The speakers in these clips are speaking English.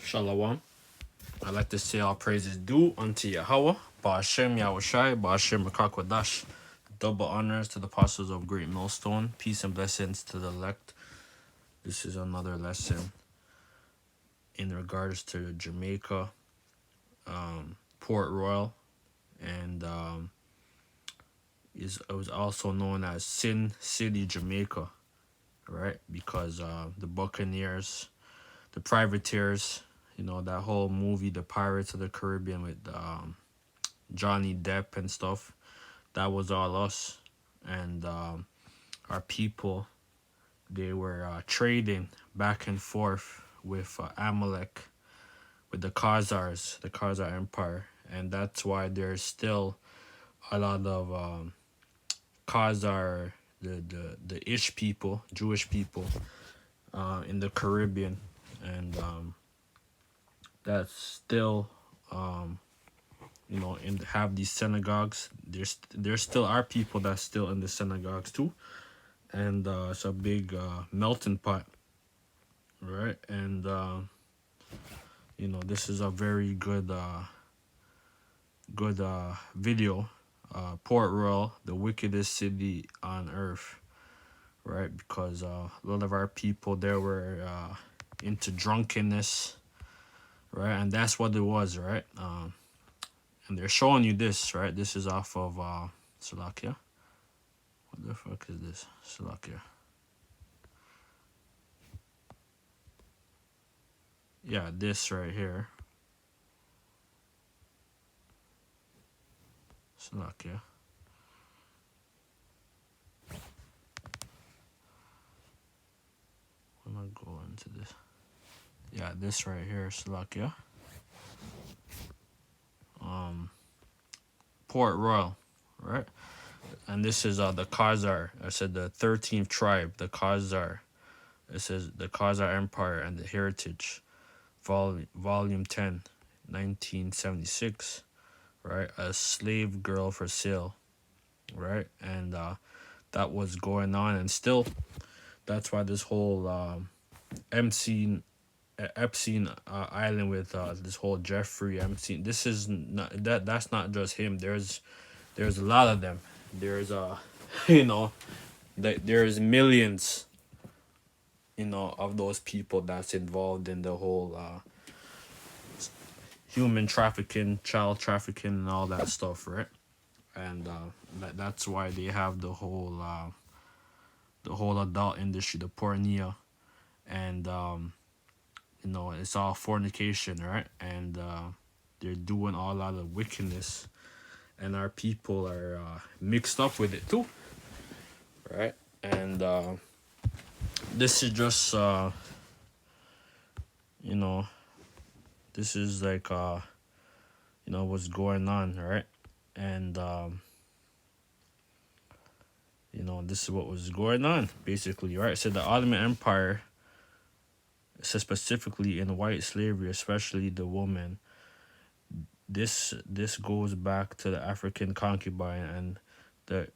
Shalom. I like to say all praises due unto Yahweh, Ba'ashem Yahushai, Ba'ashem Rakakwadash. Double honors to the apostles of Great Millstone. Peace and blessings to the elect. This is another lesson in regards to Jamaica, Port Royal, and it was also known as Sin City, Jamaica, right? Because the Buccaneers, the privateers, that whole movie, The Pirates of the Caribbean with Johnny Depp and stuff, that was all us. And our people, they were trading back and forth with Amalek, with the Khazar Empire. And that's why there's still a lot of Khazar, the Ish people, Jewish people, in the Caribbean. And that's still, have these synagogues. There's still our people that's still in the synagogues too. And it's a big melting pot, right? And this is a very good video. Port Royal, the wickedest city on earth, right? Because a lot of our people there were into drunkenness, right? And that's what it was, right? And they're showing you this, right? This is off of Slovakia. What the fuck is this? Slovakia. Yeah, this right here. Slovakia. I'm gonna go into this. Yeah, this right here, Slovakia. Port Royal, right? And this is the Khazar. I said the 13th tribe, the Khazar. It says the Khazar Empire and the Heritage, Volume 10, 1976, right? A slave girl for sale, right? And that was going on, and still, that's why this whole Epstein Island with this whole Jeffrey Epstein. This is not that's not just him. There's a lot of them. There's there's millions, of those people that's involved in the whole human trafficking, child trafficking, and all that stuff, right? And that's why they have the whole adult industry, the pornea, and it's all fornication, right? And they're doing all out of wickedness, and our people are mixed up with it too, right? And this is just this is like what's going on, right? And this is what was going on basically, right? So the Ottoman Empire, so specifically in white slavery, especially the woman, this goes back to the African concubine and the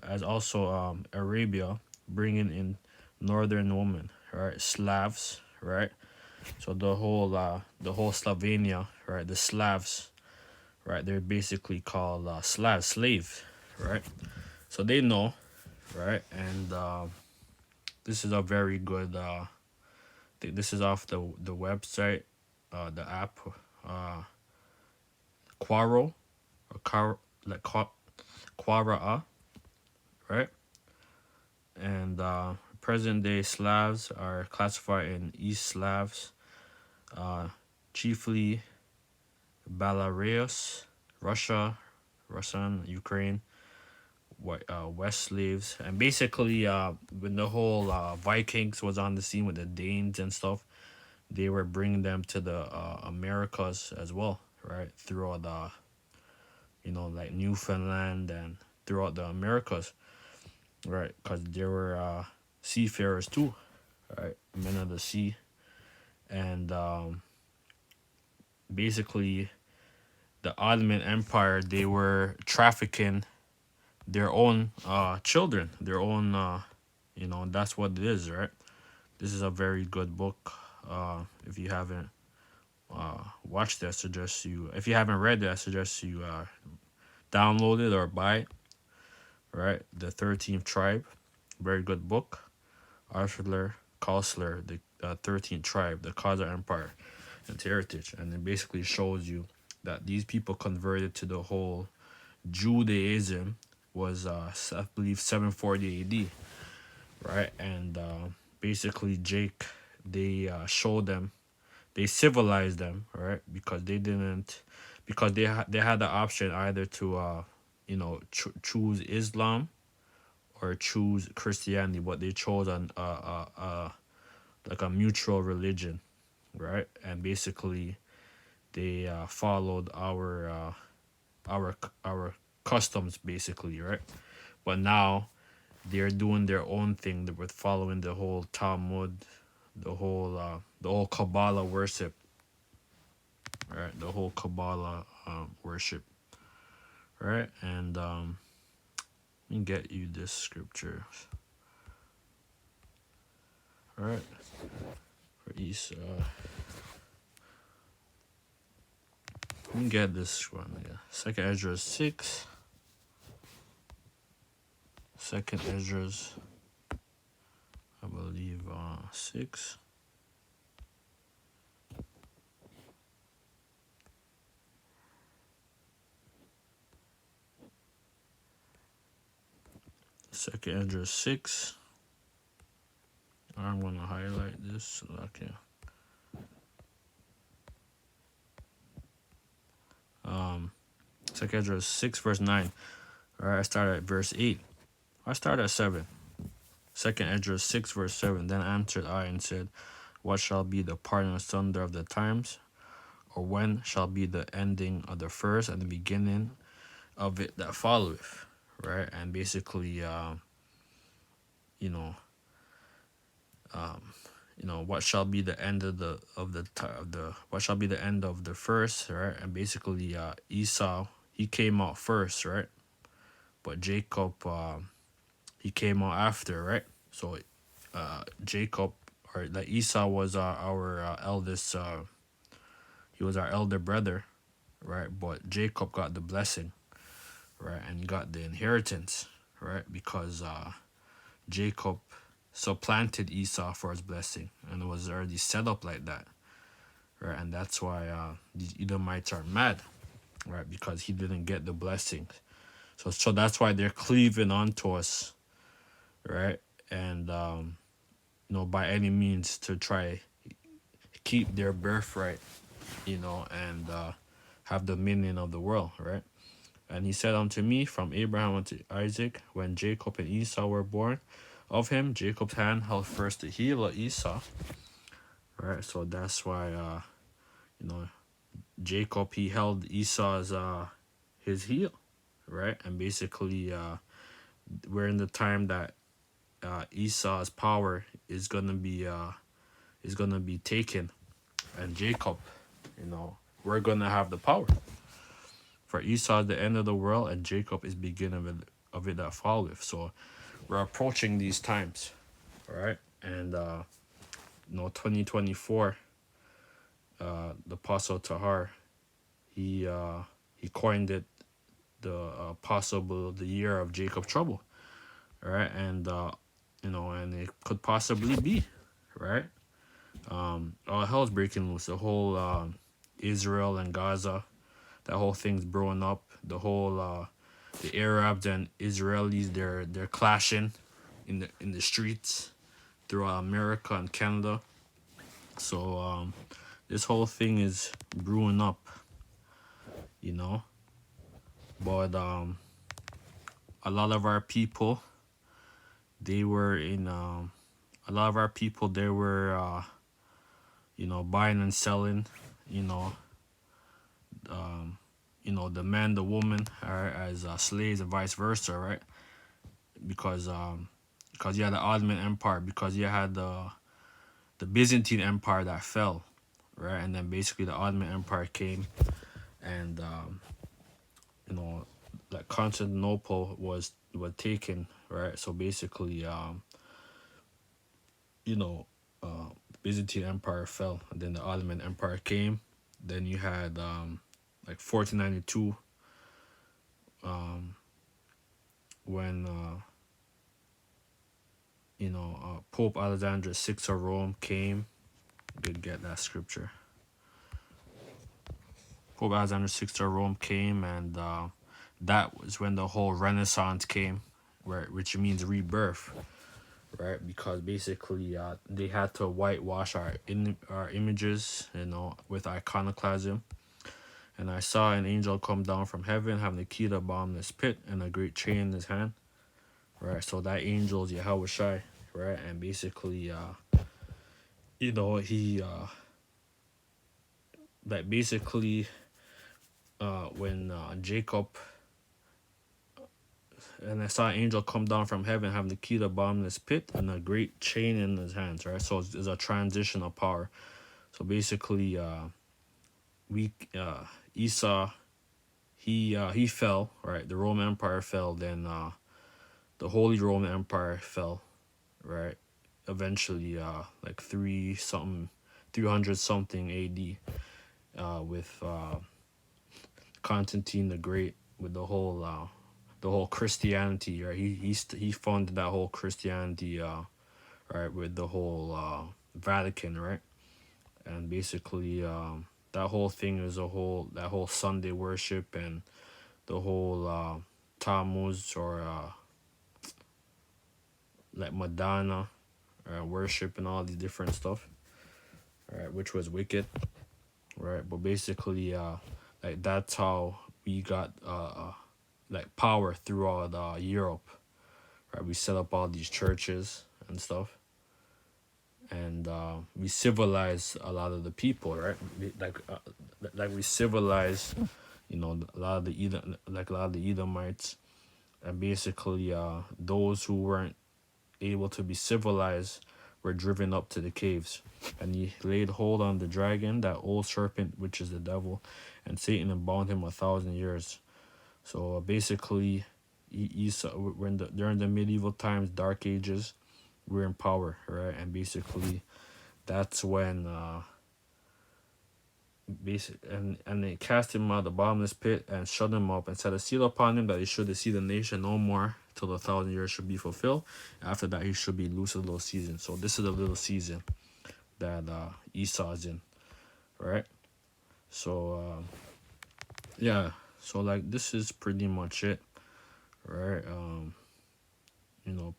as also Arabia, bringing in northern women, right? Slavs, right? So the whole Slovenia, right? The Slavs, right? They're basically called slaves, right? So they know, right? And this is a very good. This is off the website, the app, Quaro, or Quara, right? And present day Slavs are classified in East Slavs, chiefly Belarus, Russian, Ukraine, West slaves. And basically when the whole Vikings was on the scene with the Danes and stuff, they were bringing them to the Americas as well, right? Throughout the like Newfoundland and throughout the Americas, right? Because there were seafarers too, right? Men of the sea. And basically the Ottoman Empire, they were trafficking their own children, their own, that's what it is, right? This is a very good book. If you haven't watched it, I suggest you. If you haven't read it, I suggest you download it or buy it. Right, The 13th Tribe, very good book. Arthur Koestler, the 13th Tribe, the Khazar Empire and heritage, and it basically shows you that these people converted to the whole Judaism was I believe 740 AD, right? And basically Jake, they showed them, they civilized them, right? Because they didn't, because they had the option either to choose Islam or choose Christianity, but they chose an like a mutual religion, right? And basically they followed our customs basically, right? But now they're doing their own thing with following the whole Talmud, the whole Kabbalah worship, right? The whole Kabbalah worship, right? And let me get you this scripture, all right? For Esau, let me get this one. Yeah, Second Ezra 6. Second Ezra's, I believe, 6. Second Ezra 6. I'm gonna highlight this so I can. Um, Second Ezra 6 verse 9. All right, I started at verse 8. I started at 7. Second Ezra 6 verse 7. Then answered I and said, what shall be the parting asunder of the times? Or when shall be the ending of the first and the beginning of it that followeth? Right, and basically, you know, um, what shall be the end of the what shall be the end of the first, right? And basically, Esau, he came out first, right? But Jacob, he came out after, right? So Jacob, or like Esau was our eldest, he was our elder brother, right? But Jacob got the blessing, right? And got the inheritance, right? Because Jacob supplanted Esau for his blessing, and it was already set up like that, right? And that's why the Edomites are mad, right? Because he didn't get the blessing. So that's why they're cleaving onto us, right? And by any means to try keep their birthright, and have dominion of the world, right? And he said unto me, from Abraham unto Isaac, when Jacob and Esau were born of him, Jacob's hand held first the heel of Esau, right? So that's why, you know, Jacob, he held Esau's, his heel, right? And basically, we're in the time that Esau's power is gonna be taken, and Jacob, we're gonna have the power. For Esau is the end of the world, and Jacob is beginning of it that followeth. So we're approaching these times, all right? And 2024, the Apostle Tahar, he coined it the possible the year of Jacob trouble, all right? And and it could possibly be, right? All hell's breaking loose. The whole Israel and Gaza, that whole thing's brewing up. The whole the Arabs and Israelis, they're clashing in the streets throughout America and Canada. So this whole thing is brewing up, you know. But a lot of our people, they were in a lot of our people, they were buying and selling, you know, the man, the woman are as slaves and vice versa, right? Because you had the Ottoman Empire, because you had the Byzantine Empire that fell, right? And then basically the Ottoman Empire came, and you know, like Constantinople was taken, right? So basically, you know, Byzantine Empire fell, and then the Ottoman Empire came. Then you had like 1492 when Pope Alexander VI of Rome came. Did get that scripture. Pope Alexander VI of Rome came, and that was when the whole Renaissance came, right? Which means rebirth, right? Because basically, they had to whitewash our images, with iconoclasm. And I saw an angel come down from heaven, having the key to the bottomless pit and a great chain in his hand, right? So that angel is Yahweh Shai, right? And basically, he like basically, when Jacob and I saw an angel come down from heaven having the key to the bottomless pit and a great chain in his hands, right? So it's a transitional power. So basically, we Esau, he fell, right? The Roman Empire fell. Then the Holy Roman Empire fell, right? Eventually, like 300 something AD, with Constantine the Great, with the whole Christianity, right? He funded that whole Christianity, right, with the whole Vatican, right? And basically, that whole thing is that whole Sunday worship and the whole Tammuz, or like Madonna worship and all these different stuff, right? Which was wicked, right? But basically, like that's how we got like power throughout Europe, right? We set up all these churches and stuff, and we civilized a lot of the people, right? Like we civilized, a lot of the Edomites, and basically, those who weren't able to be civilized were driven up to the caves. And he laid hold on the dragon, that old serpent, which is the devil, and Satan, and bound him 1,000 years. So basically, during the medieval times, Dark Ages, we're in power, right? And basically, that's when and they cast him out of the bottomless pit and shut him up and set a seal upon him that he should see the nation no more till the 1,000 years should be fulfilled. After that, he should be loose a little season. So this is a little season that Esau's in, right? So yeah, so like this is pretty much it, right?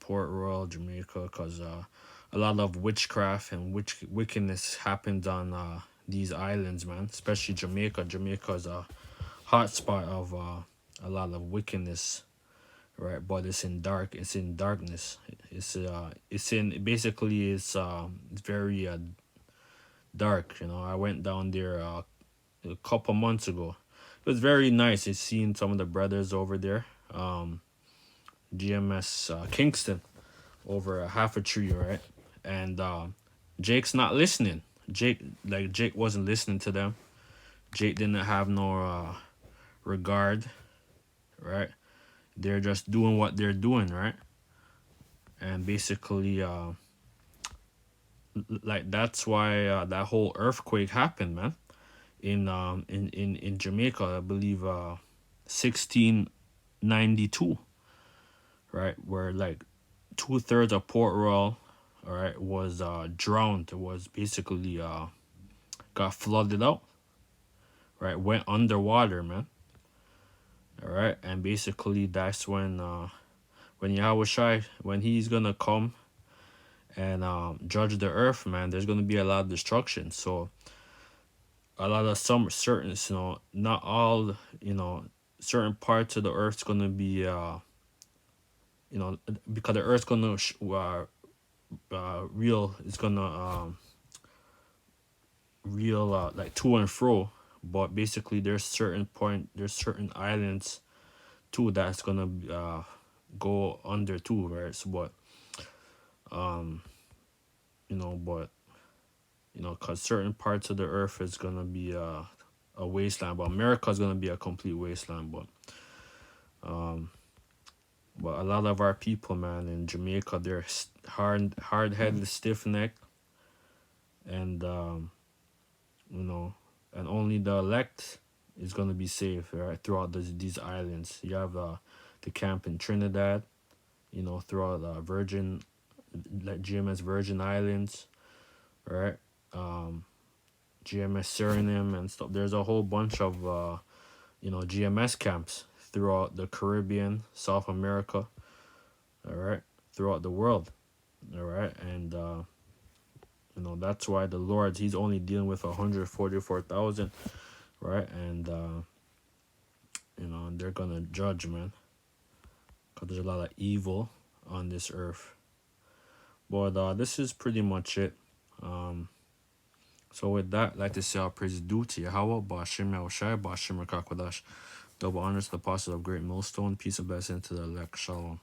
Port Royal, Jamaica, because a lot of witchcraft and wickedness happens on these islands, man. Especially Jamaica. Jamaica is a hot spot of a lot of wickedness, right? But it's in darkness. It's in basically it's very dark. I went down there a couple months ago. It was very nice. It's seeing some of the brothers over there. GMS Kingston, over a half a tree, right? And Jake's not listening. Jake wasn't listening to them. Jake didn't have no regard, right? They're just doing what they're doing, right? And basically, like that's why that whole earthquake happened, man. In Jamaica, I believe, 1692, right? Where like 2/3 of Port Royal, all right, was drowned. It was basically got flooded out, right? Went underwater, man. All right, and basically that's when Yahweh Shai, when he's gonna come and judge the earth, man, there's gonna be a lot of destruction. So a lot of some certain, not all, certain parts of the earth's gonna be, because the earth's gonna real, it's gonna real like to and fro. But basically, there's certain islands too that's gonna go under too, right? So, um, but because certain parts of the earth is gonna be a wasteland, but America is gonna be a complete wasteland. But a lot of our people, man, in Jamaica, they're hard headed, stiff necked, and you know, and only the elect is gonna be safe, right? Throughout these islands, you have the camp in Trinidad, you know, throughout Virgin, like GMS Virgin Islands, right? Um, GMS Suriname and stuff. There's a whole bunch of you know, GMS camps throughout the Caribbean, South America, all right, throughout the world, all right, and you know, that's why the Lord, He's only dealing with 144,000, right, and you know, they're gonna judge, man, because there's a lot of evil on this earth. But this is pretty much it. Um, so with that, I'd like to say our praise due to Yahweh, Bashim Yahushai, Bashim Rakakwadash. Double honors to the apostles of Great Millstone. Peace and blessing to the elect. Shalom.